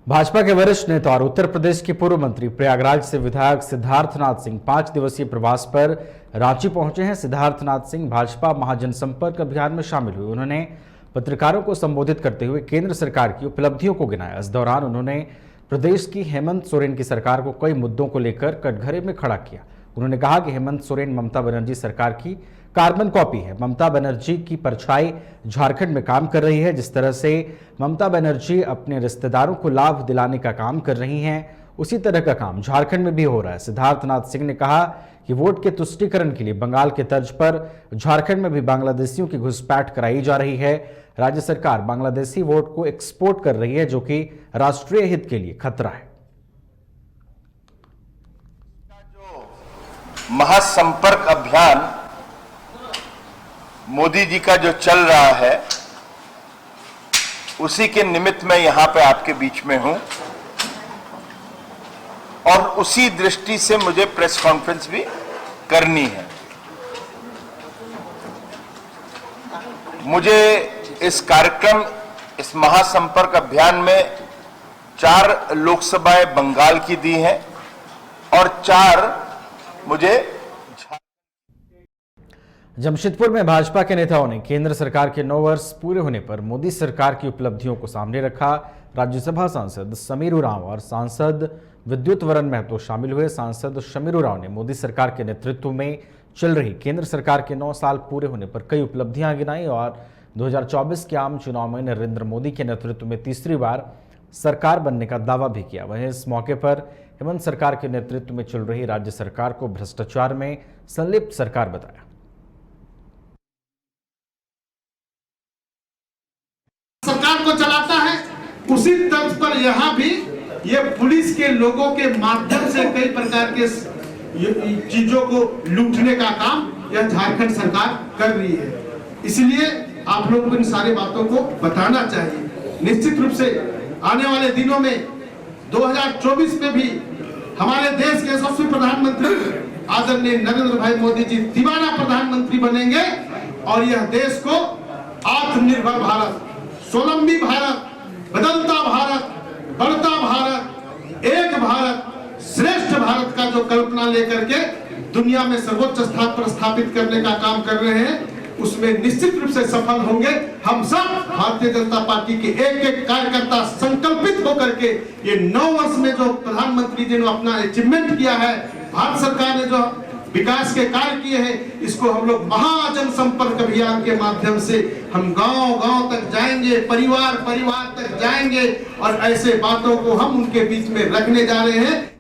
भाजपा के वरिष्ठ नेता और उत्तर प्रदेश के पूर्व मंत्री प्रयागराज से विधायक सिद्धार्थनाथ सिंह 5 दिवसीय प्रवास पर रांची पहुंचे हैं। सिद्धार्थनाथ सिंह भाजपा महाजनसंपर्क अभियान में शामिल हुए। उन्होंने पत्रकारों को संबोधित करते हुए केंद्र सरकार की उपलब्धियों को गिनाया। इस दौरान उन्होंने प्रदेश की हेमंत सोरेन की सरकार को कई मुद्दों को लेकर कटघरे में खड़ा किया। उन्होंने कहा कि हेमंत सोरेन ममता बनर्जी सरकार की कार्बन कॉपी है। ममता बनर्जी की परछाई झारखंड में काम कर रही है। जिस तरह से ममता बनर्जी अपने रिश्तेदारों को लाभ दिलाने का काम कर रही हैं, उसी तरह का काम झारखंड में भी हो रहा है। सिद्धार्थनाथ सिंह ने कहा कि वोट के तुष्टीकरण के लिए बंगाल के तर्ज पर झारखंड में भी बांग्लादेशियों की घुसपैठ कराई जा रही है। राज्य सरकार बांग्लादेशी वोट को एक्सपोर्ट कर रही है, जो कि राष्ट्रीय हित के लिए खतरा है। महासंपर्क अभियान मोदी जी का जो चल रहा है, उसी के निमित्त मैं यहां पे आपके बीच में हूं और उसी दृष्टि से मुझे प्रेस कॉन्फ्रेंस भी करनी है। मुझे इस कार्यक्रम, इस महासंपर्क अभियान में 4 लोकसभाएं बंगाल की दी हैं और 4 मुझे जमशेदपुर में भाजपा के नेताओं ने केंद्र सरकार के 9 वर्ष पूरे होने पर मोदी सरकार की उपलब्धियों को सामने रखा। राज्यसभा सांसद समीर उरांव और सांसद विद्युत वरण महतो शामिल हुए। सांसद समीर उरांव ने मोदी सरकार के नेतृत्व में चल रही केंद्र सरकार के 9 साल पूरे होने पर कई उपलब्धियां गिनाई और 2024 के आम चुनाव में नरेंद्र मोदी के नेतृत्व में तीसरी बार सरकार बनने का दावा भी किया। वहीं इस मौके पर हेमंत सरकार के नेतृत्व में चल रही राज्य सरकार को भ्रष्टाचार में संलिप्त सरकार बताया। सरकार को चलाता है, उसी तर्ज पर यहाँ भी ये पुलिस के लोगों के माध्यम से कई प्रकार के चीजों को लूटने का काम यह झारखंड सरकार कर रही है। इसलिए आप लोगों को इन सारी बातों को बताना चाहिए। निश्चित रूप से आने वाले दिनों में 2024 में भी हमारे देश के यशस्वी प्रधानमंत्री आदरणीय नरेंद्र भाई मोदी जी दीवाना प्रधानमंत्री बनेंगे और यह देश को आत्मनिर्भर भारत, स्वावलंबी भारत, बदलता भारत, बढ़ता भारत, एक भारत, श्रेष्ठ भारत का जो कल्पना लेकर के दुनिया में सर्वोच्च स्थान पर स्थापित करने का काम कर रहे हैं, उसमें निश्चित रूप से सफल होंगे। हम सब भारतीय जनता पार्टी के एक एक कार्यकर्ता संकल्पित होकर के ये 9 वर्ष में जो प्रधानमंत्री जी ने अपना अचीवमेंट किया है, भारत सरकार ने जो विकास के कार्य किए हैं, इसको हम लोग महाजन संपर्क अभियान के माध्यम से हम गांव-गांव तक जाएंगे, परिवार-परिवार तक जाएंगे और ऐसे बातों को हम उनके बीच में रखने जा रहे हैं।